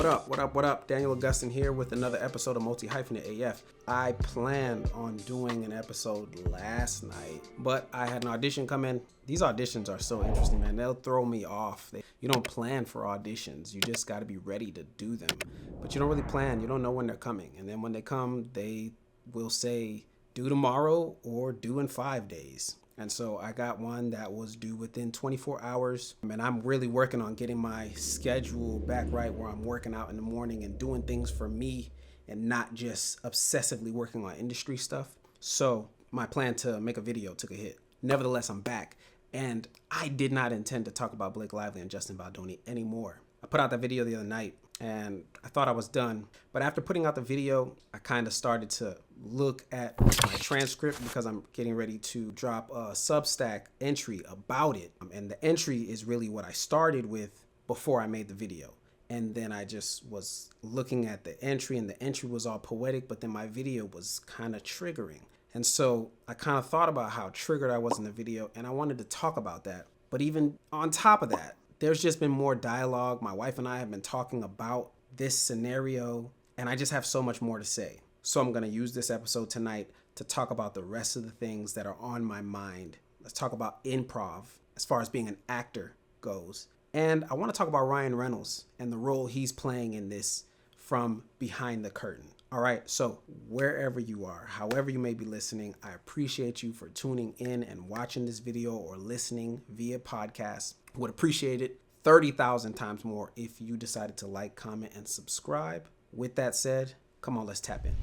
What up? What up? What up? Daniel Augustin here with another episode of Multi-Hyphenate AF. I planned on doing an episode last night, but I had an audition come in. These auditions are so interesting, man. They'll throw me off. You don't plan for auditions. You just got to be ready to do them. But you don't really plan. You don't know when they're coming. And then when they come, they will say, due tomorrow or due in 5 days. And so I got one that was due within 24 hours. And I'm really working on getting my schedule back right, where I'm working out in the morning and doing things for me and not just obsessively working on industry stuff. So my plan to make a video took a hit. Nevertheless, I'm back. And I did not intend to talk about Blake Lively and Justin Baldoni anymore. I put out that video the other night and I thought I was done. But after putting out the video, I kind of started to look at my transcript because I'm getting ready to drop a Substack entry about it. And the entry is really what I started with before I made the video. And then I just was looking at the entry, and the entry was all poetic, but then my video was kind of triggering. And so I kind of thought about how triggered I was in the video, and I wanted to talk about that. But even on top of that, there's just been more dialogue. My wife and I have been talking about this scenario, and I just have so much more to say. So I'm going to use this episode tonight to talk about the rest of the things that are on my mind. Let's talk about improv as far as being an actor goes. And I want to talk about Ryan Reynolds and the role he's playing in this from behind the curtain. All right, so wherever you are, however you may be listening, I appreciate you for tuning in and watching this video or listening via podcast. Would appreciate it 30,000 times more if you decided to like, comment, and subscribe. With that said, come on, let's tap in.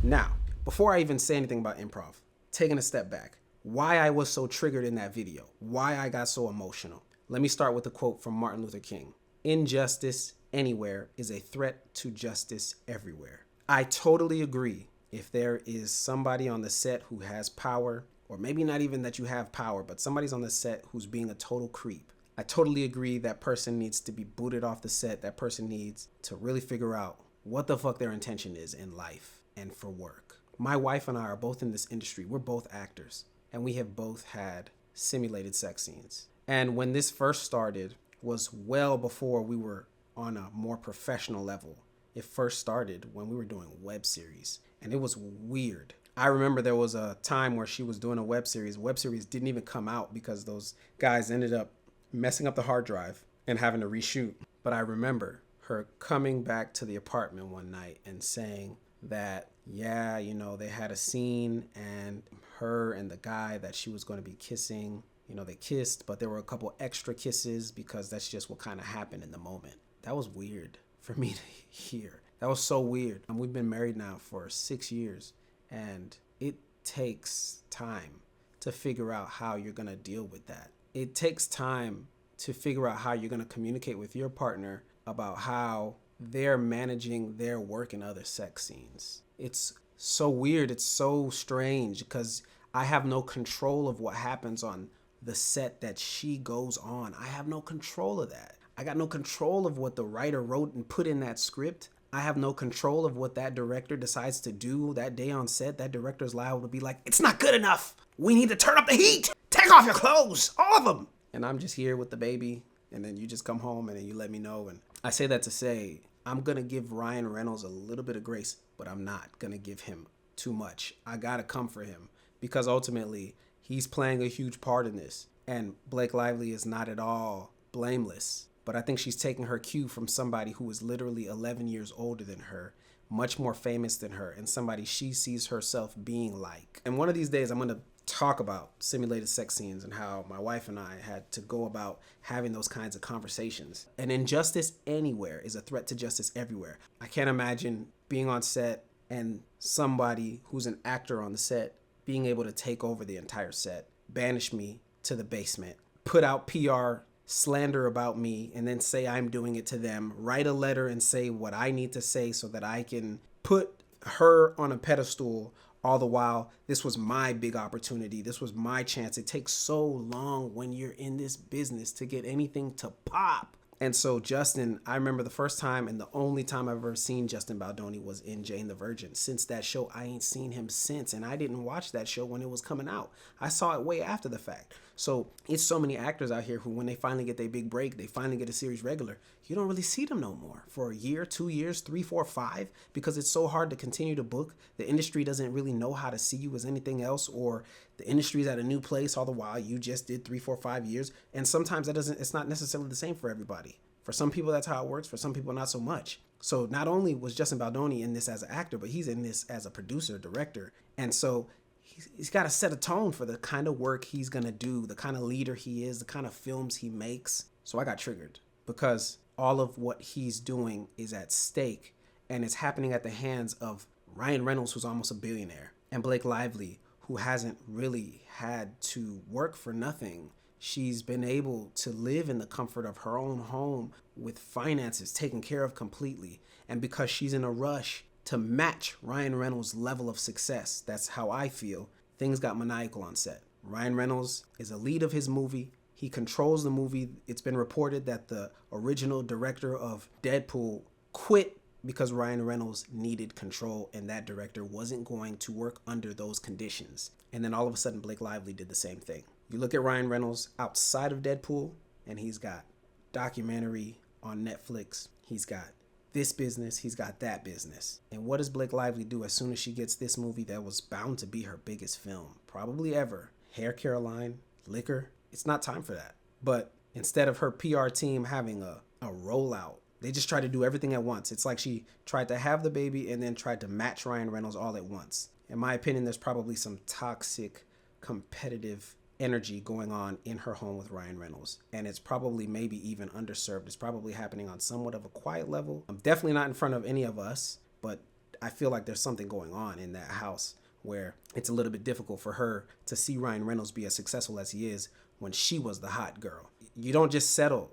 Now, before I even say anything about improv, taking a step back, why I was so triggered in that video, why I got so emotional. Let me start with a quote from Martin Luther King. Injustice anywhere is a threat to justice everywhere. I totally agree. If there is somebody on the set who has power, or maybe not even that you have power, but somebody's on the set who's being a total creep, I totally agree that person needs to be booted off the set. That person needs to really figure out what the fuck their intention is in life and for work. My wife and I are both in this industry. We're both actors, and we have both had simulated sex scenes. And when this first started was well before we were on a more professional level. It first started when we were doing web series, and it was weird. I remember there was a time where she was doing a web series. Web series didn't even come out because those guys ended up messing up the hard drive and having to reshoot. But I remember her coming back to the apartment one night and saying that, yeah, you know, they had a scene and her and the guy that she was going to be kissing, you know, they kissed, but there were a couple extra kisses because that's just what kind of happened in the moment. That was weird for me to hear. That was so weird. And we've been married now for 6 years, and it takes time to figure out how you're going to deal with that. It takes time to figure out how you're going to communicate with your partner about how they're managing their work in other sex scenes. It's so weird. It's so strange because I have no control of what happens on the set that she goes on. I have no control of that. I got no control of what the writer wrote and put in that script. I have no control of what that director decides to do that day on set. That director's liable to be like, it's not good enough. We need to turn up the heat. Take off your clothes, all of them. And I'm just here with the baby, and then you just come home and then you let me know. And I say that to say, I'm going to give Ryan Reynolds a little bit of grace, but I'm not going to give him too much. I got to come for him because ultimately he's playing a huge part in this. And Blake Lively is not at all blameless. But I think she's taking her cue from somebody who is literally 11 years older than her, much more famous than her, and somebody she sees herself being like. And one of these days, I'm going to talk about simulated sex scenes and how my wife and I had to go about having those kinds of conversations. And injustice anywhere is a threat to justice everywhere. I can't imagine being on set and somebody who's an actor on the set being able to take over the entire set, banish me to the basement, put out PR slander about me, and then say I'm doing it to them, write a letter and say what I need to say so that I can put her on a pedestal. All the while, this was my big opportunity. This was my chance. It takes so long when you're in this business to get anything to pop. And so Justin, I remember the first time and the only time I've ever seen Justin Baldoni was in Jane the Virgin. Since that show, I ain't seen him since. And I didn't watch that show when it was coming out. I saw it way after the fact. So it's so many actors out here who, when they finally get their big break, they finally get a series regular, you don't really see them no more for a year, 2 years, 3, 4, 5, because it's so hard to continue to book. The industry doesn't really know how to see you as anything else, or the industry's at a new place all the while you just did 3, 4, 5 years. And sometimes it's not necessarily the same for everybody. For some people, that's how it works. For some people, not so much. So not only was Justin Baldoni in this as an actor, but he's in this as a producer, director. And so he's got to set a tone for the kind of work he's going to do, the kind of leader he is, the kind of films he makes. So I got triggered because all of what he's doing is at stake, and it's happening at the hands of Ryan Reynolds, who's almost a billionaire, and Blake Lively, who hasn't really had to work for nothing. She's been able to live in the comfort of her own home with finances taken care of completely. And because she's in a rush to match Ryan Reynolds' level of success, that's how I feel, things got maniacal on set. Ryan Reynolds is a lead of his movie. He controls the movie. It's been reported that the original director of Deadpool quit because Ryan Reynolds needed control, and that director wasn't going to work under those conditions. And then all of a sudden, Blake Lively did the same thing. You look at Ryan Reynolds outside of Deadpool, and he's got documentary on Netflix. He's got this business. He's got that business. And what does Blake Lively do as soon as she gets this movie that was bound to be her biggest film, probably ever? Hair Caroline, Liquor. It's not time for that. But instead of her PR team having a rollout, they just try to do everything at once. It's like she tried to have the baby and then tried to match Ryan Reynolds all at once. In my opinion, there's probably some toxic, competitive energy going on in her home with Ryan Reynolds. And it's probably maybe even underserved. It's probably happening on somewhat of a quiet level. I'm definitely not in front of any of us, but I feel like there's something going on in that house where it's a little bit difficult for her to see Ryan Reynolds be as successful as he is when she was the hot girl. You don't just settle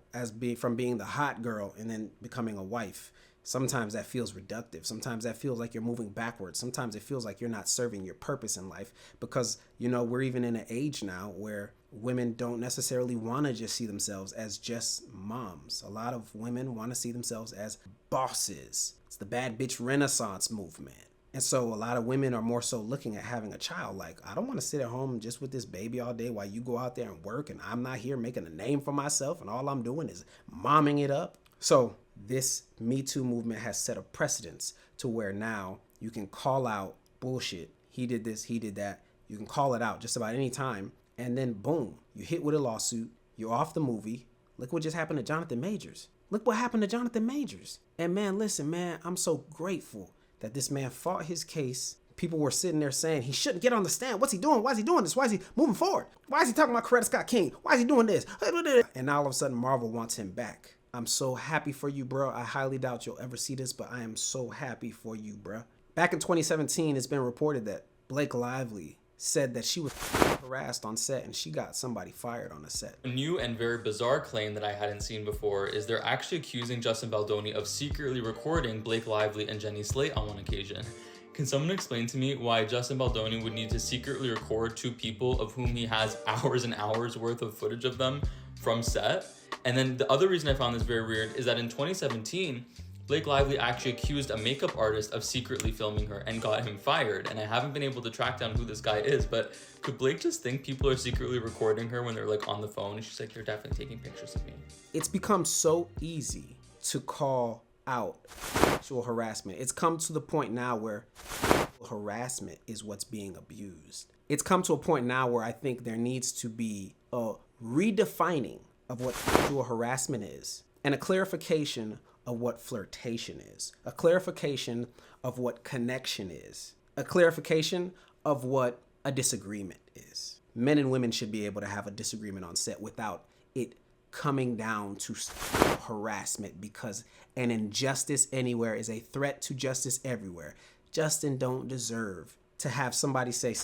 from being the hot girl and then becoming a wife. Sometimes that feels reductive. Sometimes that feels like you're moving backwards. Sometimes it feels like you're not serving your purpose in life because, we're even in an age now where women don't necessarily want to just see themselves as just moms. A lot of women want to see themselves as bosses. It's the bad bitch renaissance movement. And so a lot of women are more so looking at having a child. Like, I don't want to sit at home just with this baby all day while you go out there and work and I'm not here making a name for myself and all I'm doing is momming it up. So this Me Too movement has set a precedence to where now you can call out bullshit. He did this, he did that. You can call it out just about any time. And then boom, you hit with a lawsuit. You're off the movie. Look what just happened to Jonathan Majors. Look what happened to Jonathan Majors. And man, listen, man, I'm so grateful that this man fought his case. People were sitting there saying he shouldn't get on the stand. What's he doing? Why is he doing this? Why is he moving forward? Why is he talking about Coretta Scott King? Why is he doing this? And now all of a sudden Marvel wants him back. I'm so happy for you, bro. I highly doubt you'll ever see this, but I am so happy for you, bro. Back in 2017, it's been reported that Blake Lively said that she was harassed on set and she got somebody fired on the set. A new and very bizarre claim that I hadn't seen before is they're actually accusing Justin Baldoni of secretly recording Blake Lively and Jenny Slate on one occasion. Can someone explain to me why Justin Baldoni would need to secretly record two people of whom he has hours and hours worth of footage of them from set? And then the other reason I found this very weird is that in 2017, Blake Lively actually accused a makeup artist of secretly filming her and got him fired. And I haven't been able to track down who this guy is, but could Blake just think people are secretly recording her when they're like on the phone? And she's like, you're definitely taking pictures of me. It's become so easy to call out sexual harassment. It's come to the point now where harassment is what's being abused. It's come to a point now where I think there needs to be a redefining of what sexual harassment is and a clarification of what flirtation is, a clarification of what connection is, a clarification of what a disagreement is. Men and women should be able to have a disagreement on set without it coming down to harassment, because an injustice anywhere is a threat to justice everywhere. Justin don't deserve to have somebody say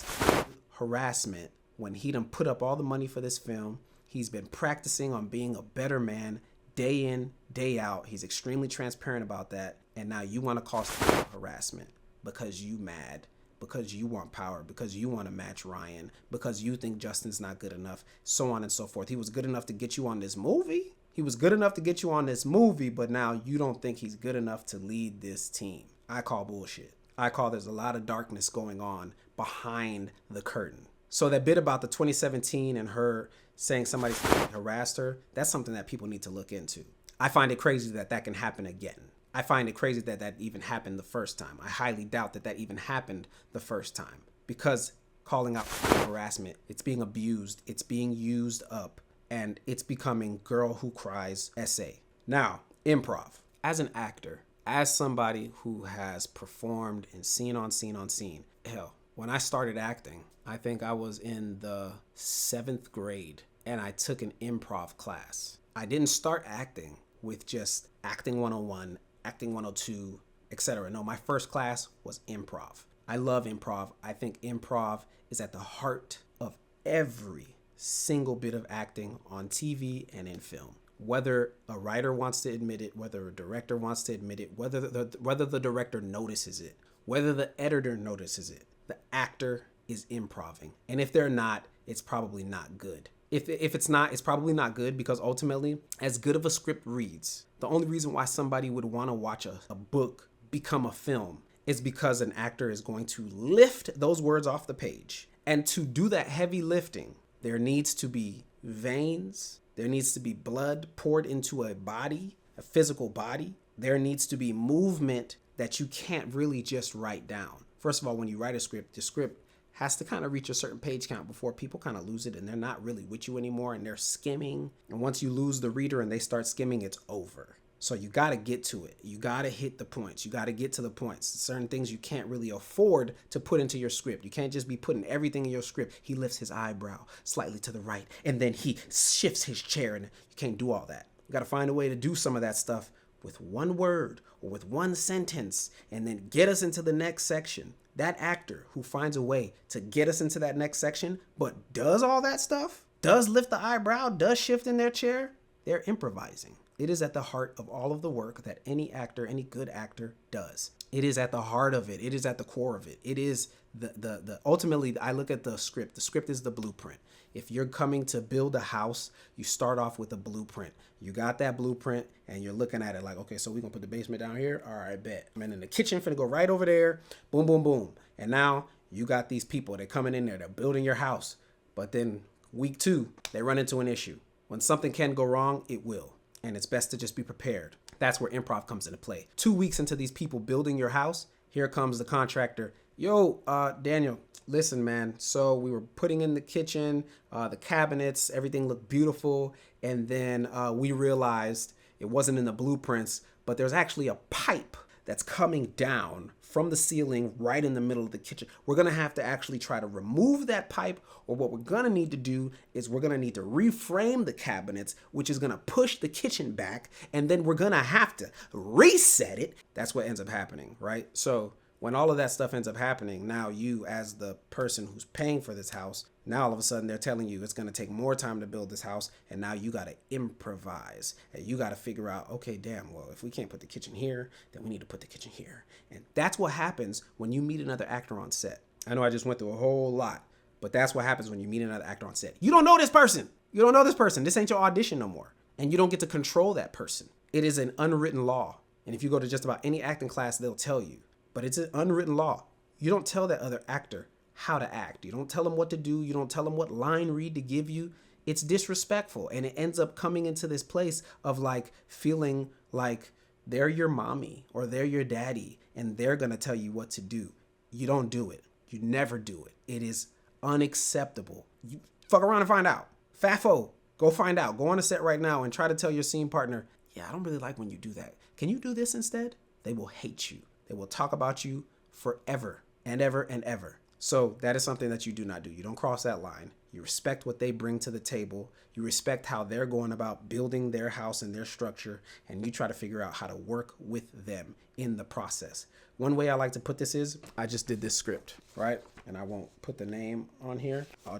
harassment when he done put up all the money for this film. He's been practicing on being a better man day in, day out. He's extremely transparent about that. And now you want to call harassment because you mad, because you want power, because you want to match Ryan, because you think Justin's not good enough, so on and so forth. He was good enough to get you on this movie. He was good enough to get you on this movie, but now you don't think he's good enough to lead this team. I call bullshit. I call there's a lot of darkness going on behind the curtain. So that bit about the 2017 and her saying somebody harassed her, that's something that people need to look into. I find it crazy that that can happen again. I find it crazy that that even happened the first time. I highly doubt that that even happened the first time, because calling out harassment, it's being abused, it's being used up, and it's becoming girl who cries essay. Now, improv. As an actor, as somebody who has performed in scene on scene on scene, hell, when I started acting, I think I was in the 7th grade and I took an improv class. I didn't start acting with just acting 101, acting 102, etc. No, my first class was improv. I love improv. I think improv is at the heart of every single bit of acting on TV and in film. Whether a writer wants to admit it, whether a director wants to admit it, whether the director notices it, whether the editor notices it, the actor is improving. And if they're not, it's probably not good. If it's not, it's probably not good, because ultimately, as good of a script reads, the only reason why somebody would want to watch a book become a film is because an actor is going to lift those words off the page. And to do that heavy lifting, there needs to be veins, there needs to be blood poured into a body, a physical body. There needs to be movement that you can't really just write down. First of all, when you write a script, the script has to kind of reach a certain page count before people kind of lose it and they're not really with you anymore and they're skimming. And once you lose the reader and they start skimming, it's over. So you got to get to it. You got to hit the points. You got to get to the points. Certain things you can't really afford to put into your script. You can't just be putting everything in your script. He lifts his eyebrow slightly to the right and then he shifts his chair, and you can't do all that. You got to find a way to do some of that stuff with one word or with one sentence and then get us into the next section. That actor who finds a way to get us into that next section but does all that stuff, does lift the eyebrow, does shift in their chair, they're improvising. It is at the heart of all of the work that any actor, any good actor does. It is at the heart of it. It is at the core of it. It is the ultimately, I look at the script. The script is the blueprint. If you're coming to build a house, you start off with a blueprint. You got that blueprint and you're looking at it like, okay, so we're going to put the basement down here. All right, bet. And then the kitchen finna go right over there. Boom, boom, boom. And now you got these people. They're coming in there. They're building your house. But then week 2, they run into an issue. When something can go wrong, it will. And it's best to just be prepared. That's where improv comes into play. 2 weeks into these people building your house, here comes the contractor. Yo, Daniel, listen, man. So we were putting in the kitchen, the cabinets, everything looked beautiful. And then we realized it wasn't in the blueprints, but there's actually a pipe that's coming down from the ceiling right in the middle of the kitchen. We're going to have to actually try to remove that pipe, or what we're going to need to do is we're going to need to reframe the cabinets, which is going to push the kitchen back, and then we're going to have to reset it. That's what ends up happening, right? So when all of that stuff ends up happening, now you, as the person who's paying for this house, now all of a sudden they're telling you it's going to take more time to build this house, and now you got to improvise, and you got to figure out, okay, damn, well, if we can't put the kitchen here, then we need to put the kitchen here. And that's what happens when you meet another actor on set. I know I just went through a whole lot, but that's what happens when you meet another actor on set. You don't know this person. You don't know this person. This ain't your audition no more. And you don't get to control that person. It is an unwritten law. And if you go to just about any acting class, they'll tell you. But it's an unwritten law. You don't tell that other actor how to act. You don't tell them what to do. You don't tell them what line read to give you. It's disrespectful. And it ends up coming into this place of like feeling like they're your mommy or they're your daddy and they're going to tell you what to do. You don't do it. You never do it. It is unacceptable. You fuck around and find out. Fafo, go find out. Go on a set right now and try to tell your scene partner, yeah, I don't really like when you do that. Can you do this instead? They will hate you. They will talk about you forever and ever and ever. So that is something that you do not do. You don't cross that line. You respect what they bring to the table. You respect how they're going about building their house and their structure, and you try to figure out how to work with them in the process. One way I like to put this is, I just did this script, right? And I won't put the name on here. All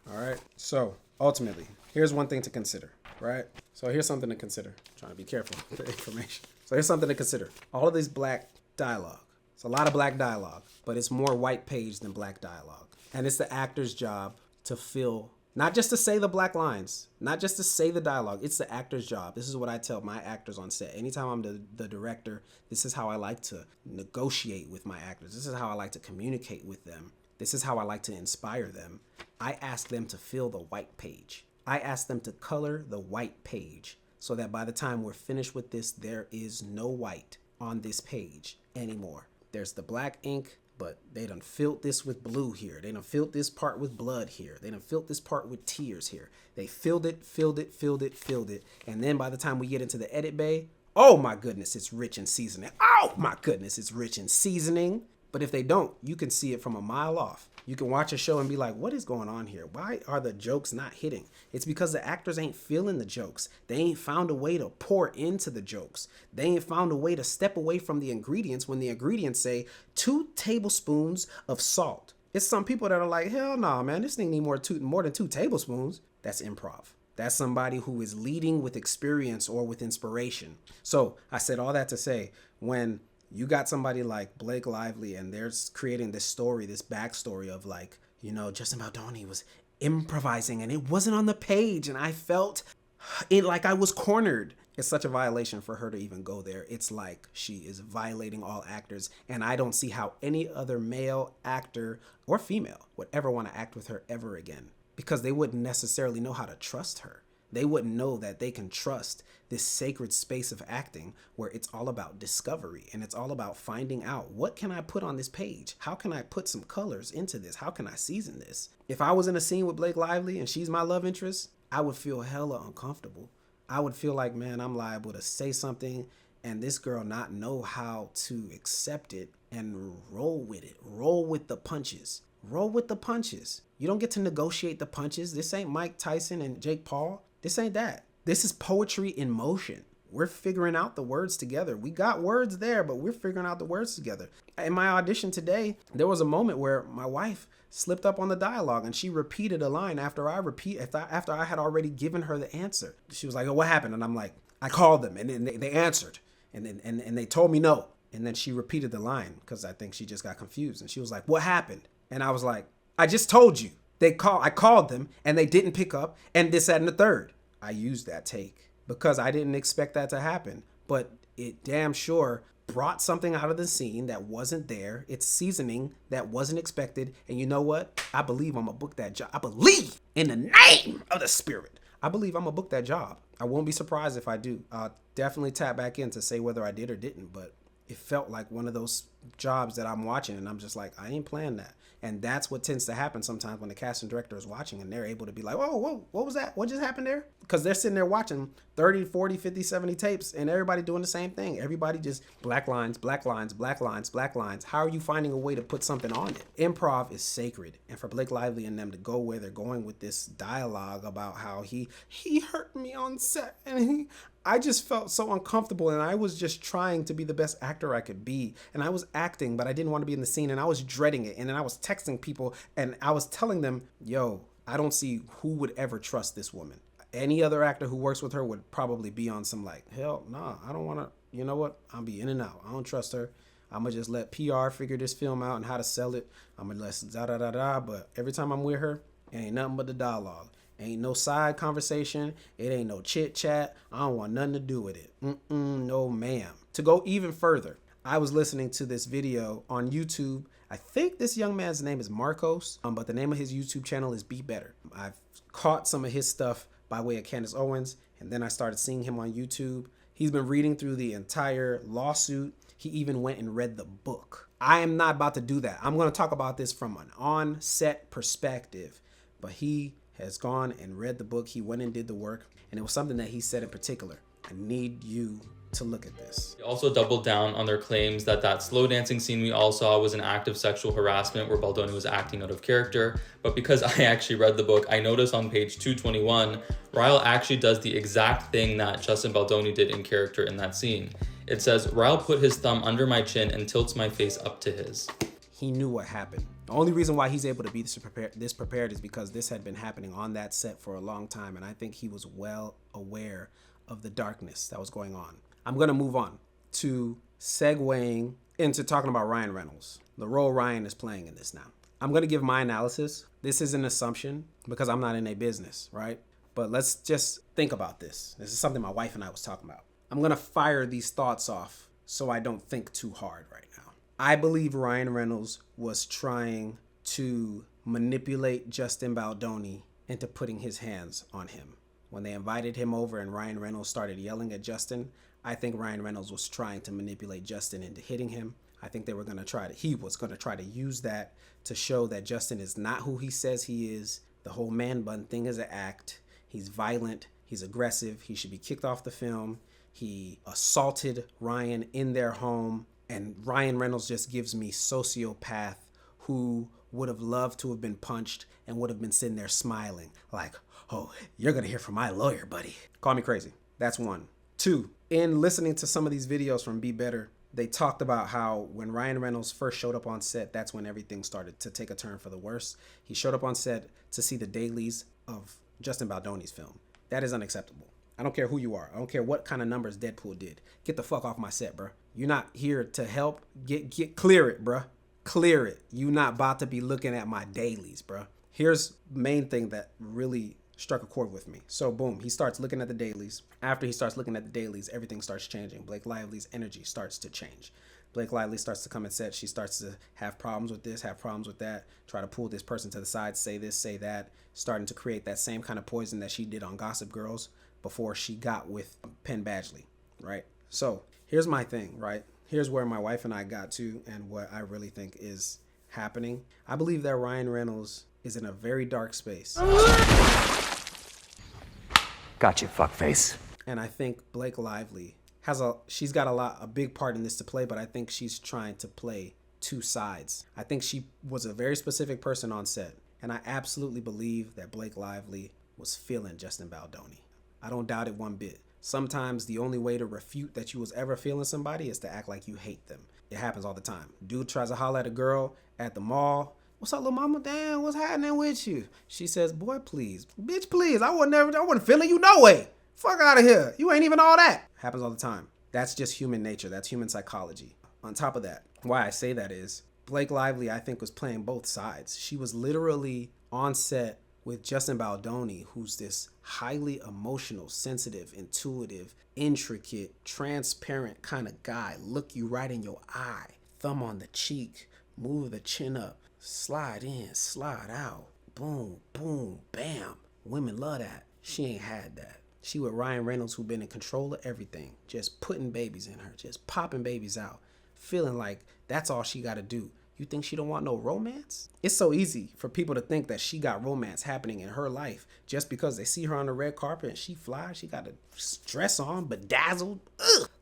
right. So ultimately, here's one thing to consider, right? So here's something to consider. I'm trying to be careful with the information. So here's something to consider. All of this black dialogue. It's a lot of black dialogue, but it's more white page than black dialogue. And it's the actor's job to fill, not just to say the black lines, not just to say the dialogue. It's the actor's job. This is what I tell my actors on set. Anytime I'm the director, this is how I like to negotiate with my actors. This is how I like to communicate with them. This is how I like to inspire them. I ask them to fill the white page. I ask them to color the white page so that by the time we're finished with this, there is no white on this page anymore. There's the black ink, but they done filled this with blue here. They done filled this part with blood here. They done filled this part with tears here. They filled it. And then by the time we get into the edit bay, oh my goodness, it's rich in seasoning. Oh my goodness, it's rich in seasoning. But if they don't, you can see it from a mile off. You can watch a show and be like, what is going on here? Why are the jokes not hitting? It's because the actors ain't feeling the jokes. They ain't found a way to pour into the jokes. They ain't found a way to step away from the ingredients when the ingredients say 2 tablespoons of salt. It's some people that are like, hell no, man, this thing need more than 2 tablespoons. That's improv. That's somebody who is leading with experience or with inspiration. So I said all that to say, when you got somebody like Blake Lively and they're creating this story, this backstory of like, you know, Justin Baldoni was improvising and it wasn't on the page and I felt it like I was cornered. It's such a violation for her to even go there. It's like she is violating all actors, and I don't see how any other male actor or female would ever want to act with her ever again, because they wouldn't necessarily know how to trust her. They wouldn't know that they can trust this sacred space of acting where it's all about discovery and it's all about finding out, what can I put on this page? How can I put some colors into this? How can I season this? If I was in a scene with Blake Lively and she's my love interest, I would feel hella uncomfortable. I would feel like, man, I'm liable to say something and this girl not know how to accept it and roll with it. Roll with the punches. Roll with the punches. You don't get to negotiate the punches. This ain't Mike Tyson and Jake Paul. This ain't that. This is poetry in motion. We're figuring out the words together. We got words there, but we're figuring out the words together. In my audition today, there was a moment where my wife slipped up on the dialogue and she repeated a line after I had already given her the answer. She was like, oh, what happened? And I'm like, I called them and then they answered and they told me no. And then she repeated the line because I think she just got confused. And she was like, what happened? And I was like, I just told you. I called them and they didn't pick up and this, that, and the third. I used that take because I didn't expect that to happen, but it damn sure brought something out of the scene that wasn't there. It's seasoning that wasn't expected. And you know what? I believe I'm gonna book that job. I believe in the name of the spirit. I believe I'm gonna book that job. I won't be surprised if I do. I'll definitely tap back in to say whether I did or didn't, but it felt like one of those jobs that I'm watching and I'm just like, I ain't playing that. And that's what tends to happen sometimes when the casting director is watching and they're able to be like, whoa, what was that? What just happened there? Because they're sitting there watching 30, 40, 50, 70 tapes and everybody doing the same thing. Everybody just black lines, black lines, black lines, black lines. How are you finding a way to put something on it? Improv is sacred. And for Blake Lively and them to go where they're going with this dialogue about how he hurt me on set and I just felt so uncomfortable and I was just trying to be the best actor I could be. And I was acting, but I didn't want to be in the scene and I was dreading it. And then I was texting people and I was telling them, yo, I don't see who would ever trust this woman. Any other actor who works with her would probably be on some like, hell, nah, I don't want to, you know what? I'll be in and out. I don't trust her. I'm going to just let PR figure this film out and how to sell it. I'm going to let da-da-da-da. But every time I'm with her, it ain't nothing but the dialogue. Ain't no side conversation. It ain't no chit chat. I don't want nothing to do with it. No, ma'am. To go even further, I was listening to this video on YouTube. I think this young man's name is Marcos, but the name of his YouTube channel is Be Better. I've caught some of his stuff by way of Candace Owens, and then I started seeing him on YouTube. He's been reading through the entire lawsuit. He even went and read the book. I am not about to do that. I'm going to talk about this from an on-set perspective, but he has gone and read the book. He went and did the work, and it was something that he said in particular. I need you to look at this. They also doubled down on their claims that slow dancing scene we all saw was an act of sexual harassment where Baldoni was acting out of character. But because I actually read the book, I noticed on page 221, Ryle actually does the exact thing that Justin Baldoni did in character in that scene. It says, Ryle put his thumb under my chin and tilts my face up to his. He knew what happened. The only reason why he's able to be this prepared is because this had been happening on that set for a long time. And I think he was well aware of the darkness that was going on. I'm going to move on to segueing into talking about Ryan Reynolds, the role Ryan is playing in this now. I'm going to give my analysis. This is an assumption because I'm not in a business, right? But let's just think about this. This is something my wife and I was talking about. I'm going to fire these thoughts off so I don't think too hard right now. I believe Ryan Reynolds was trying to manipulate Justin Baldoni into putting his hands on him. When they invited him over and Ryan Reynolds started yelling at Justin, I think Ryan Reynolds was trying to manipulate Justin into hitting him. I think he was going to try to use that to show that Justin is not who he says he is. The whole man bun thing is an act. He's violent. He's aggressive. He should be kicked off the film. He assaulted Ryan in their home. And Ryan Reynolds just gives me sociopath who would have loved to have been punched and would have been sitting there smiling like, oh, you're going to hear from my lawyer, buddy. Call me crazy. That's one. Two, in listening to some of these videos from Be Better, they talked about how when Ryan Reynolds first showed up on set, that's when everything started to take a turn for the worse. He showed up on set to see the dailies of Justin Baldoni's film. That is unacceptable. I don't care who you are. I don't care what kind of numbers Deadpool did. Get the fuck off my set, bro. You're not here to help. Clear it, bro. Clear it. You not about to be looking at my dailies, bro. Here's the main thing that really struck a chord with me. So boom, he starts looking at the dailies. After he starts looking at the dailies, everything starts changing. Blake Lively's energy starts to change. Blake Lively starts to come and set. She starts to have problems with this, have problems with that, try to pull this person to the side, say this, say that, starting to create that same kind of poison that she did on Gossip Girls before she got with Penn Badgley, right? So here's my thing, right? Here's where my wife and I got to and what I really think is happening. I believe that Ryan Reynolds is in a very dark space. Gotcha, fuckface. And I think Blake Lively she's got a big part in this to play, but I think she's trying to play two sides. I think she was a very specific person on set, and I absolutely believe that Blake Lively was feeling Justin Baldoni. I don't doubt it one bit. Sometimes the only way to refute that you was ever feeling somebody is to act like you hate them. It happens all the time. Dude tries to holler at a girl at the mall. What's up, little mama? Damn, what's happening with you? She says, boy, please. Bitch, please. I wasn't feeling you no way. Fuck out of here. You ain't even all that. Happens all the time. That's just human nature. That's human psychology. On top of that, why I say that is Blake Lively, I think, was playing both sides. She was literally on set with Justin Baldoni, who's this highly emotional, sensitive, intuitive, intricate, transparent kind of guy. Look you right in your eye. Thumb on the cheek. Move the chin up. Slide in, slide out. Boom, boom, bam. Women love that. She ain't had that. She with Ryan Reynolds, who been in control of everything. Just putting babies in her. Just popping babies out. Feeling like that's all she got to do. You think she don't want no romance? It's so easy for people to think that she got romance happening in her life just because they see her on the red carpet and she fly. She got a dress on, bedazzled,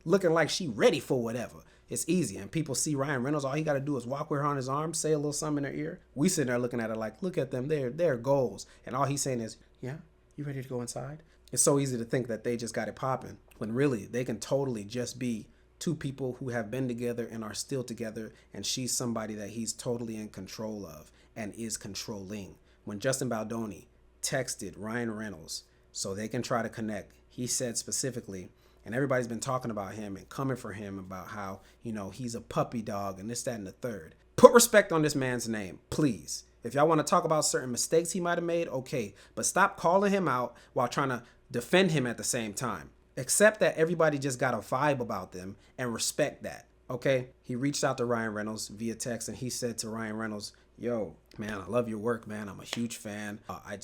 looking like she ready for whatever. It's easy. And people see Ryan Reynolds. All he got to do is walk with her on his arm, say a little something in her ear. We sitting there looking at her like, look at them. They're goals. And all he's saying is, yeah, you ready to go inside? It's so easy to think that they just got it popping when really they can totally just be two people who have been together and are still together, and she's somebody that he's totally in control of and is controlling. When Justin Baldoni texted Ryan Reynolds so they can try to connect, he said specifically, and everybody's been talking about him and coming for him about how, he's a puppy dog and this, that, and the third. Put respect on this man's name, please. If y'all want to talk about certain mistakes he might have made, okay, but stop calling him out while trying to defend him at the same time. Accept that everybody just got a vibe about them and respect that, okay? He reached out to Ryan Reynolds via text and he said to Ryan Reynolds, yo, man, I love your work, man. I'm a huge fan. I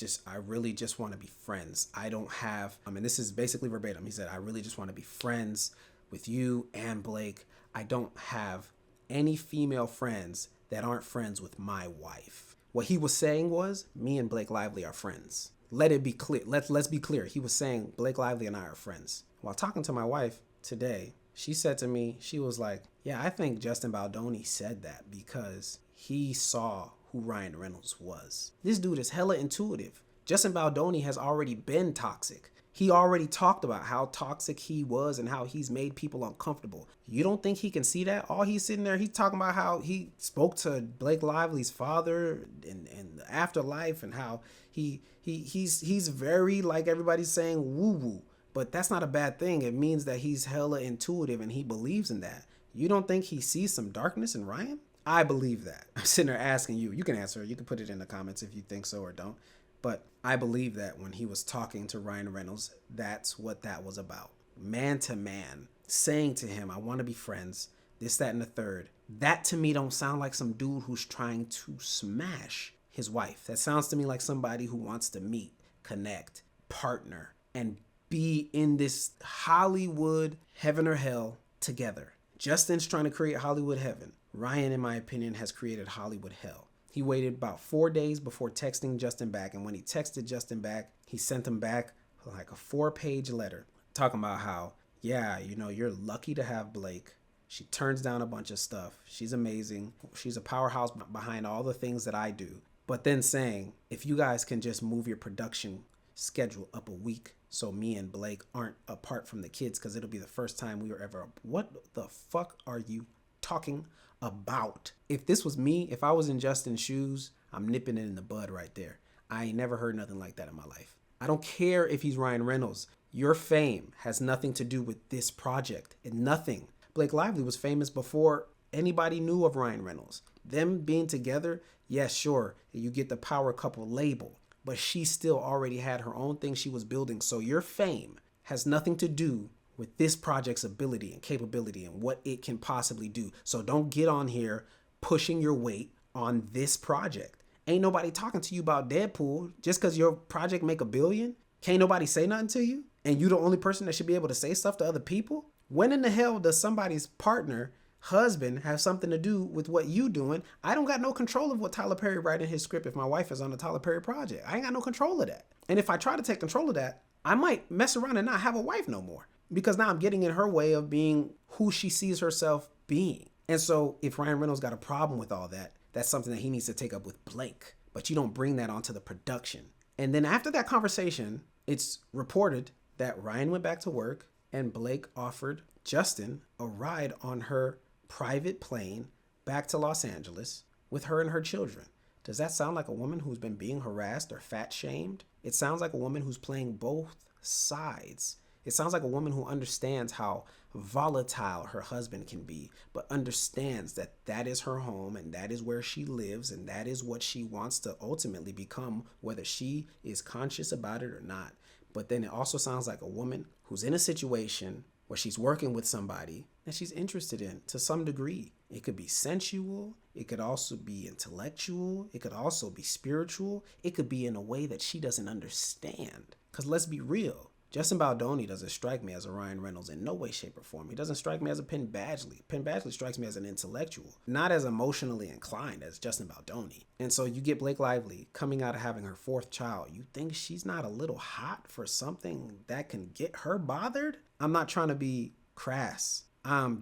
really just want to be friends. And this is basically verbatim. He said, I really just want to be friends with you and Blake. I don't have any female friends that aren't friends with my wife. What he was saying was, me and Blake Lively are friends. Let it be clear. Let's be clear. He was saying Blake Lively and I are friends. While talking to my wife today, she said to me, she was like, yeah, I think Justin Baldoni said that because he saw who Ryan Reynolds was. This dude is hella intuitive. Justin Baldoni has already been toxic. He already talked about how toxic he was and how he's made people uncomfortable. You don't think he can see that? All he's sitting there, he's talking about how he spoke to Blake Lively's father in the afterlife and how he's very, like everybody's saying, woo-woo. But that's not a bad thing. It means that he's hella intuitive and he believes in that. You don't think he sees some darkness in Ryan? I believe that. I'm sitting there asking you. You can answer. You can put it in the comments if you think so or don't. But I believe that when he was talking to Ryan Reynolds, that's what that was about. Man to man, saying to him, I want to be friends, this, that, and the third. That to me don't sound like some dude who's trying to smash his wife. That sounds to me like somebody who wants to meet, connect, partner, and be in this Hollywood heaven or hell together. Justin's trying to create Hollywood heaven. Ryan, in my opinion, has created Hollywood hell. He waited about 4 days before texting Justin back. And when he texted Justin back, he sent him back like a 4-page letter talking about how, yeah, you know, you're lucky to have Blake. She turns down a bunch of stuff. She's amazing. She's a powerhouse behind all the things that I do. But then saying, if you guys can just move your production schedule up a week so me and Blake aren't apart from the kids, because it'll be the first time we were ever. What the fuck are you talking about? If this was me, if I was in Justin's shoes, I'm nipping it in the bud right there. I ain't never heard nothing like that in my life. I don't care if he's Ryan Reynolds. Your fame has nothing to do with this project. And nothing. Blake Lively was famous before anybody knew of Ryan Reynolds. Them being together, yes, sure, you get the power couple label. But she still already had her own thing she was building. So your fame has nothing to do with this project's ability and capability and what it can possibly do. So don't get on here pushing your weight on this project. Ain't nobody talking to you about Deadpool just because your project make $1 billion. Can't nobody say nothing to you. And you the only person that should be able to say stuff to other people. When in the hell does somebody's partner, husband, have something to do with what you doing? I don't got no control of what Tyler Perry write in his script if my wife is on a Tyler Perry project. I ain't got no control of that. And if I try to take control of that, I might mess around and not have a wife no more. Because now I'm getting in her way of being who she sees herself being. And so if Ryan Reynolds got a problem with all that, that's something that he needs to take up with Blake. But you don't bring that onto the production. And then after that conversation, it's reported that Ryan went back to work and Blake offered Justin a ride on her private plane back to Los Angeles with her and her children. Does that sound like a woman who's been being harassed or fat shamed? It sounds like a woman who's playing both sides. It sounds like a woman who understands how volatile her husband can be, but understands that that is her home and that is where she lives and that is what she wants to ultimately become, whether she is conscious about it or not. But then it also sounds like a woman who's in a situation where she's working with somebody that she's interested in to some degree. It could be sensual. It could also be intellectual. It could also be spiritual. It could be in a way that she doesn't understand. Because let's be real. Justin Baldoni doesn't strike me as a Ryan Reynolds in no way, shape, or form. He doesn't strike me as a Penn Badgley. Penn Badgley strikes me as an intellectual, not as emotionally inclined as Justin Baldoni. And so you get Blake Lively coming out of having her 4th child. You think she's not a little hot for something that can get her bothered? I'm not trying to be crass. I'm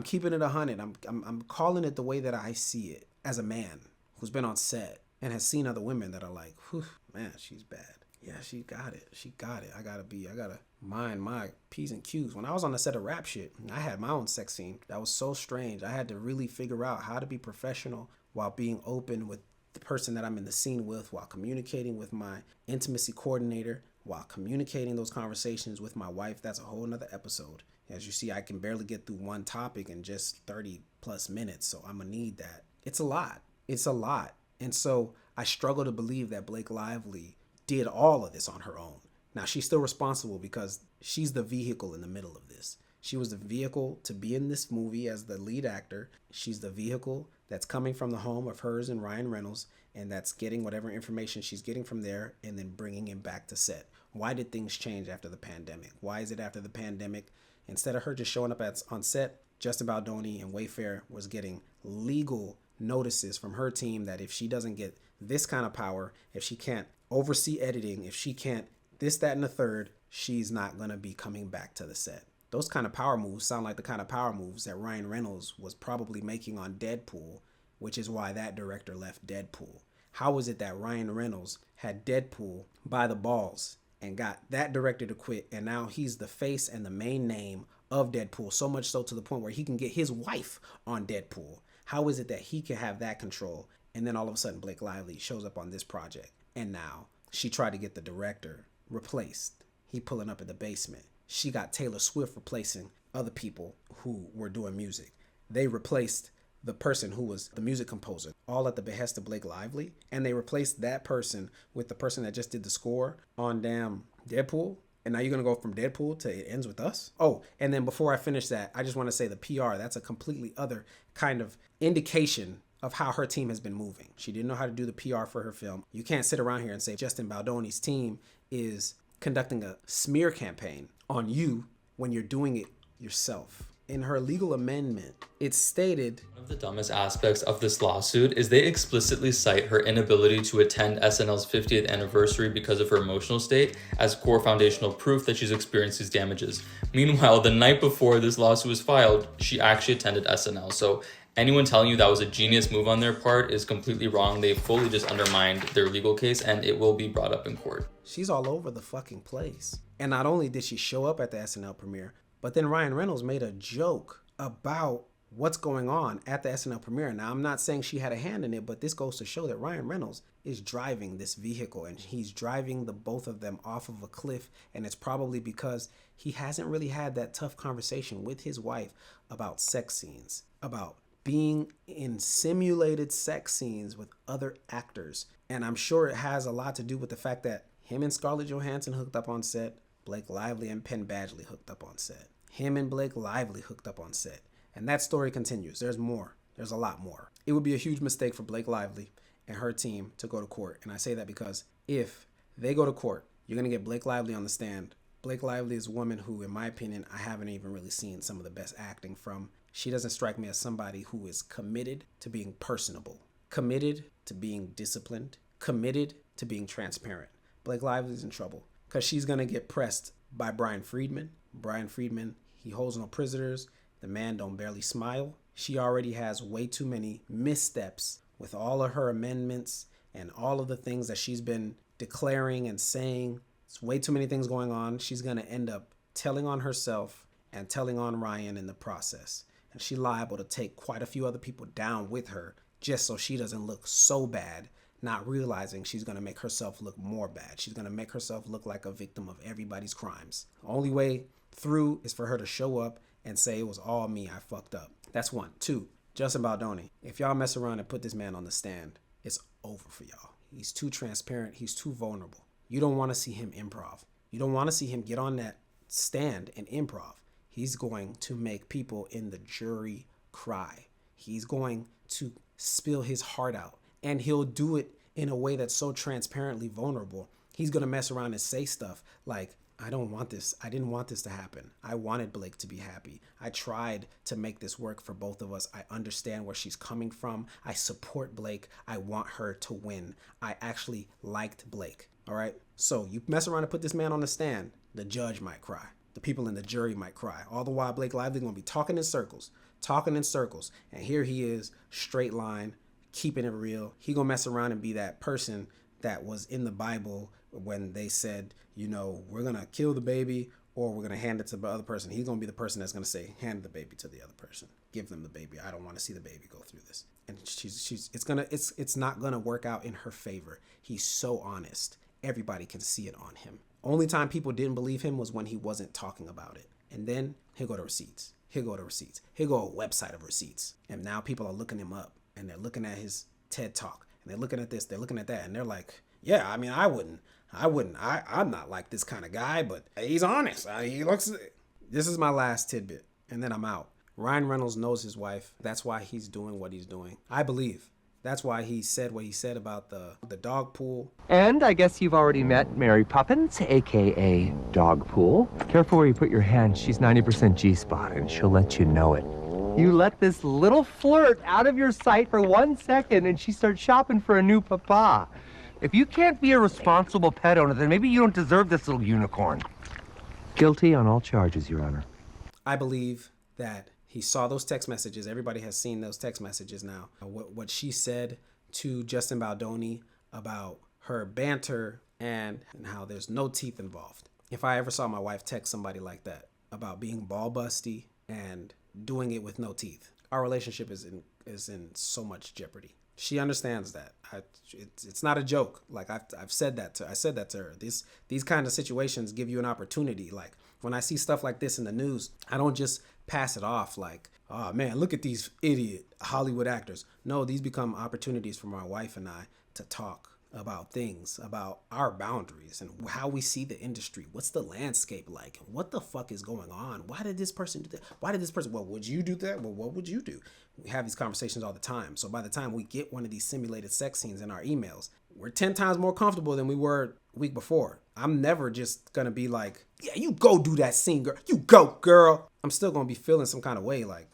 keeping it 100. I'm calling it the way that I see it as a man who's been on set and has seen other women that are like, whew, man, she's bad. Yeah, she got it. I gotta mind my P's and Q's. When I was on the set of Rap Shit, I had my own sex scene. That was so strange. I had to really figure out how to be professional while being open with the person that I'm in the scene with, while communicating with my intimacy coordinator, while communicating those conversations with my wife. That's a whole nother episode. As you see, I can barely get through one topic in just 30 plus minutes. So I'm gonna need that. It's a lot. And so I struggle to believe that Blake Lively did all of this on her own. Now, she's still responsible because she's the vehicle in the middle of this. She was the vehicle to be in this movie as the lead actor. She's the vehicle that's coming from the home of hers and Ryan Reynolds, and that's getting whatever information she's getting from there and then bringing him back to set. Why did things change after the pandemic? Why is it after the pandemic, instead of her just showing up on set, Justin Baldoni and Wayfair was getting legal notices from her team that if she doesn't get this kind of power, if she can't oversee editing, if she can't this, that, and the third, she's not going to be coming back to the set. Those kind of power moves sound like the kind of power moves that Ryan Reynolds was probably making on Deadpool, which is why that director left Deadpool. How is it that Ryan Reynolds had Deadpool by the balls and got that director to quit, and now he's the face and the main name of Deadpool, so much so to the point where he can get his wife on Deadpool? How is it that he can have that control, and then all of a sudden Blake Lively shows up on this project, and now she tried to get the director replaced? He pulling up in the basement. She got Taylor Swift replacing other people who were doing music. They replaced the person who was the music composer, all at the behest of Blake Lively, and they replaced that person with the person that just did the score on damn Deadpool. And now you're going to go from Deadpool to It Ends With Us? Oh, and then before I finish that, I just want to say the PR, that's a completely other kind of indication of how her team has been moving. She didn't know how to do the PR for her film. You can't sit around here and say Justin Baldoni's team is conducting a smear campaign on you when you're doing it yourself. In her legal amendment, it's stated, one of the dumbest aspects of this lawsuit is they explicitly cite her inability to attend SNL's 50th anniversary because of her emotional state as core foundational proof that she's experienced these damages. Meanwhile, the night before this lawsuit was filed, she actually attended SNL. So anyone telling you that was a genius move on their part is completely wrong. They fully just undermined their legal case, and it will be brought up in court. She's all over the fucking place. And not only did she show up at the SNL premiere, but then Ryan Reynolds made a joke about what's going on at the SNL premiere. Now, I'm not saying she had a hand in it, but this goes to show that Ryan Reynolds is driving this vehicle, and he's driving the both of them off of a cliff. And it's probably because he hasn't really had that tough conversation with his wife about sex scenes, about being in simulated sex scenes with other actors. And I'm sure it has a lot to do with the fact that him and Scarlett Johansson hooked up on set. Blake Lively and Penn Badgley hooked up on set. Him and Blake Lively hooked up on set. And that story continues. There's more. There's a lot more. It would be a huge mistake for Blake Lively and her team to go to court. And I say that because if they go to court, you're going to get Blake Lively on the stand. Blake Lively is a woman who, in my opinion, I haven't even really seen some of the best acting from. She doesn't strike me as somebody who is committed to being personable, committed to being disciplined, committed to being transparent. Blake Lively's in trouble because she's going to get pressed by Brian Friedman. Brian Friedman, he holds no prisoners. The man don't barely smile. She already has way too many missteps with all of her amendments and all of the things that she's been declaring and saying. It's way too many things going on. She's going to end up telling on herself and telling on Ryan in the process. And she's liable to take quite a few other people down with her just so she doesn't look so bad, not realizing she's going to make herself look more bad. She's going to make herself look like a victim of everybody's crimes. The only way through is for her to show up and say it was all me, I fucked up. That's one. Two, Justin Baldoni. If y'all mess around and put this man on the stand, it's over for y'all. He's too transparent. He's too vulnerable. You don't want to see him improv. You don't want to see him get on that stand and improv. He's going to make people in the jury cry. He's going to spill his heart out. And he'll do it in a way that's so transparently vulnerable. He's going to mess around and say stuff like, I don't want this. I didn't want this to happen. I wanted Blake to be happy. I tried to make this work for both of us. I understand where she's coming from. I support Blake. I want her to win. I actually liked Blake. All right. So you mess around and put this man on the stand, the judge might cry. The people in the jury might cry. All the while Blake Lively going to be talking in circles. And here he is, straight line, keeping it real. He gonna mess around and be that person that was in the Bible when they said, you know, we're gonna kill the baby or we're gonna hand it to the other person. He's gonna be the person that's gonna say, hand the baby to the other person. Give them the baby. I don't want to see the baby go through this. And it's not gonna work out in her favor. He's so honest. Everybody can see it on him. Only time people didn't believe him was when he wasn't talking about it. And then he'll go to receipts. He'll go to a website of receipts. And now people are looking him up and they're looking at his TED Talk and they're looking at this, they're looking at that. And they're like, yeah, I mean, I'm not like this kind of guy, but he's honest. This is my last tidbit and then I'm out. Ryan Reynolds knows his wife. That's why he's doing what he's doing. I believe. That's why he said what he said about the dog pool. And I guess you've already met Mary Poppins, a.k.a. Dog Pool. Careful where you put your hand. She's 90% G-spot, and she'll let you know it. You let this little flirt out of your sight for 1 second, and she starts shopping for a new papa. If you can't be a responsible pet owner, then maybe you don't deserve this little unicorn. Guilty on all charges, Your Honor. I believe that he saw those text messages. Everybody has seen those text messages now. What she said to Justin Baldoni about her banter and how there's no teeth involved. If I ever saw my wife text somebody like that about being ball busty and doing it with no teeth, our relationship is in so much jeopardy. She understands that. It's not a joke. Like I've said that to her. These kind of situations give you an opportunity. Like when I see stuff like this in the news, I don't just pass it off like, oh man, look at these idiot Hollywood actors. No, these become opportunities for my wife and I to talk about things, about our boundaries and how we see the industry. What's the landscape like? What the fuck is going on? Why did this person do that? Why did this person, well, would you do that? Well, what would you do? We have these conversations all the time. So by the time we get one of these simulated sex scenes in our emails, we're 10 times more comfortable than we were a week before. I'm never just gonna be like, yeah, you go do that scene, girl. You go, girl. I'm still gonna be feeling some kind of way like,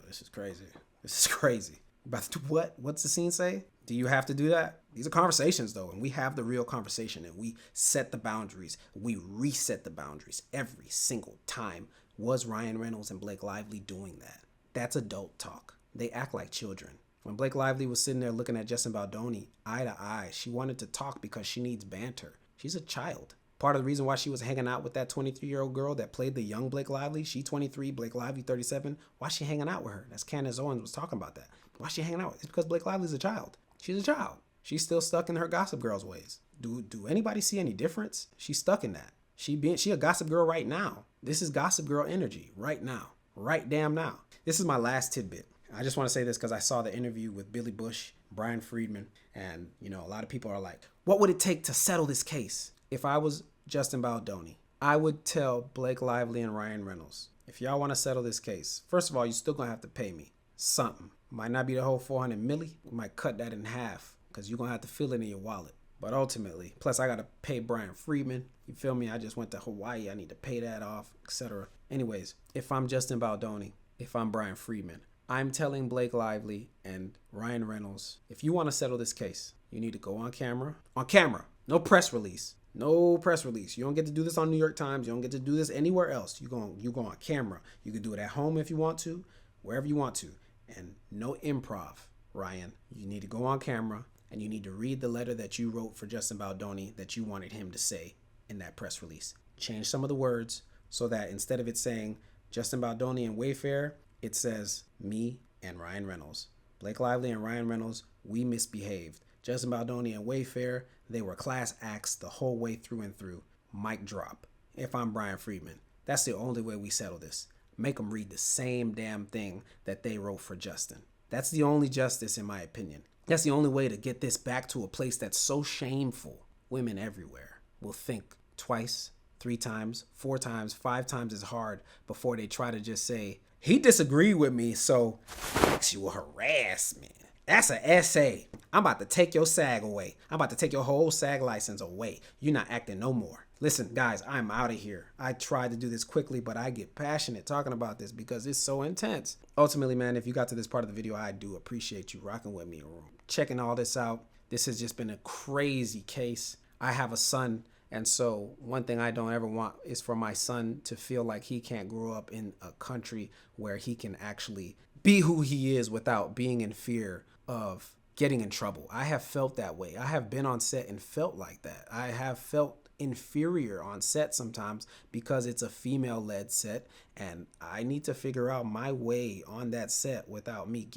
this is crazy. This is crazy. About to do what? What's the scene say? Do you have to do that? These are conversations though, and we have the real conversation and we set the boundaries. We reset the boundaries every single time. Was Ryan Reynolds and Blake Lively doing that? That's adult talk. They act like children. When Blake Lively was sitting there looking at Justin Baldoni eye to eye, she wanted to talk because she needs banter. She's a child. Part of the reason why she was hanging out with that 23-year-old girl that played the young Blake Lively, she 23, Blake Lively 37, why she hanging out with her? That's Candace Owens was talking about that. Why she hanging out? It's because Blake Lively's a child. She's a child. She's still stuck in her Gossip Girl's ways. Do anybody see any difference? She's stuck in that. She a Gossip Girl right now. This is Gossip Girl energy right now. Right damn now. This is my last tidbit. I just want to say this because I saw the interview with Billy Bush, Brian Friedman, and a lot of people are like, what would it take to settle this case? If I was Justin Baldoni, I would tell Blake Lively and Ryan Reynolds, if y'all want to settle this case, first of all, you're still going to have to pay me something. Might not be the whole 400 milli. We might cut that in half because you're going to have to feel it in your wallet. But ultimately, plus I got to pay Brian Friedman. You feel me? I just went to Hawaii. I need to pay that off, etc. Anyways, if I'm Justin Baldoni, if I'm Brian Friedman, I'm telling Blake Lively and Ryan Reynolds, if you want to settle this case, you need to go on camera. On camera. No press release. No press release. You don't get to do this on New York Times. You don't get to do this anywhere else. You go on camera. You can do it at home if you want to, wherever you want to. And no improv, Ryan. You need to go on camera and you need to read the letter that you wrote for Justin Baldoni that you wanted him to say in that press release. Change some of the words so that instead of it saying Justin Baldoni and Wayfair, it says me and Ryan Reynolds. Blake Lively and Ryan Reynolds, we misbehaved. Justin Baldoni and Wayfair, they were class acts the whole way through and through. Mic drop. If I'm Brian Friedman, that's the only way we settle this. Make them read the same damn thing that they wrote for Justin. That's the only justice, in my opinion. That's the only way to get this back to a place that's so shameful. Women everywhere will think twice, 3 times, 4 times, 5 times as hard before they try to just say, he disagreed with me, so sexual harassment. That's an essay. I'm about to take your SAG away. I'm about to take your whole SAG license away. You're not acting no more. Listen, guys, I'm out of here. I tried to do this quickly, but I get passionate talking about this because it's so intense. Ultimately, man, if you got to this part of the video, I do appreciate you rocking with me, checking all this out. This has just been a crazy case. I have a son, and so one thing I don't ever want is for my son to feel like he can't grow up in a country where he can actually be who he is without being in fear of getting in trouble. I have felt that way. I have been on set and felt like that. I have felt inferior on set sometimes because it's a female-led set and I need to figure out my way on that set without me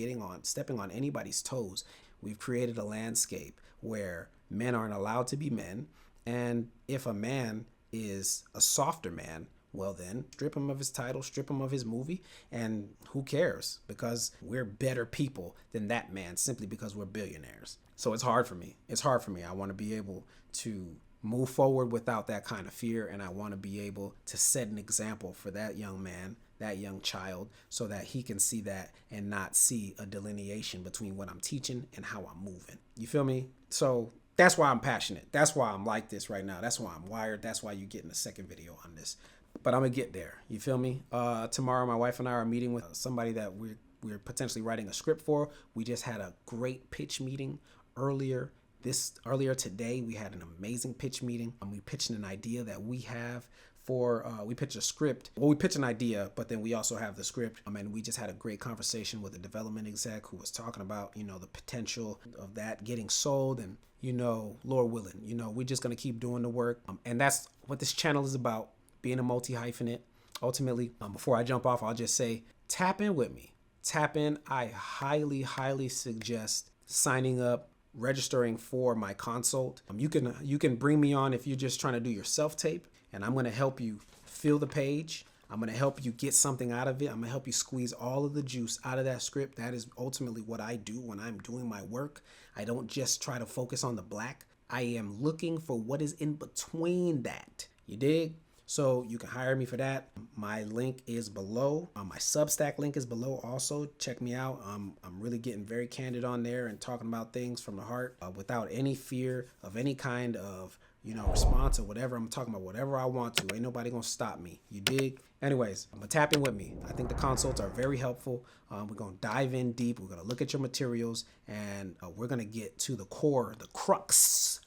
stepping on anybody's toes. We've created a landscape where men aren't allowed to be men, and if a man is a softer man, well then, strip him of his title, strip him of his movie, and who cares? Because we're better people than that man simply because we're billionaires. So it's hard for me. It's hard for me. I want to be able to move forward without that kind of fear, and I want to be able to set an example for that young man, that young child, so that he can see that and not see a delineation between what I'm teaching and how I'm moving. You feel me? So that's why I'm passionate. That's why I'm like this right now. That's why I'm wired. That's why you're getting a second video on this. But I'm gonna get there. You feel me? Tomorrow, my wife and I are meeting with somebody that we're potentially writing a script for. We just had a great pitch meeting earlier today. We had an amazing pitch meeting. We pitched an idea that we have for. We pitched a script. Well, we pitched an idea, but then we also have the script. And we just had a great conversation with a development exec who was talking about the potential of that getting sold, and Lord willing, we're just gonna keep doing the work. And that's what this channel is about. Being a multi-hyphenate. Ultimately, before I jump off, I'll just say, tap in with me. Tap in. I highly, highly suggest signing up, registering for my consult. You can bring me on if you're just trying to do your self-tape, and I'm going to help you fill the page. I'm going to help you get something out of it. I'm going to help you squeeze all of the juice out of that script. That is ultimately what I do when I'm doing my work. I don't just try to focus on the black. I am looking for what is in between that. You dig? So you can hire me for that. My link is below. My Substack link is below also. Check me out. I'm really getting very candid on there and talking about things from the heart without any fear of any kind of, response or whatever. I'm talking about whatever I want to. Ain't nobody gonna stop me. You dig? Anyways, tap in with me. I think the consults are very helpful. We're gonna dive in deep. We're gonna look at your materials, and we're gonna get to the core, the crux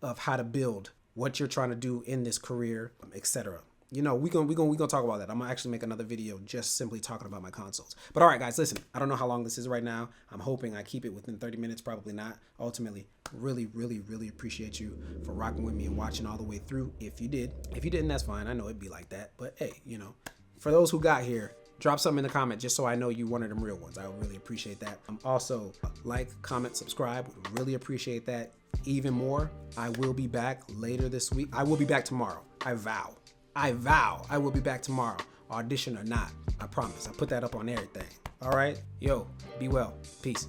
of how to build what you're trying to do in this career, etc. We're gonna talk about that. I'm gonna actually make another video just simply talking about my consults. But all right, guys, listen, I don't know how long this is right now. I'm hoping I keep it within 30 minutes, probably not. Ultimately, really, really, really appreciate you for rocking with me and watching all the way through. If you didn't, that's fine. I know it'd be like that. But hey, for those who got here, drop something in the comment just so I know you one of them real ones. I would really appreciate that. Also, like, comment, subscribe. Would really appreciate that. Even more, I will be back later this week. I will be back tomorrow. I vow I will be back tomorrow. Audition or not. I promise. I put that up on everything. All right? Yo, be well. Peace.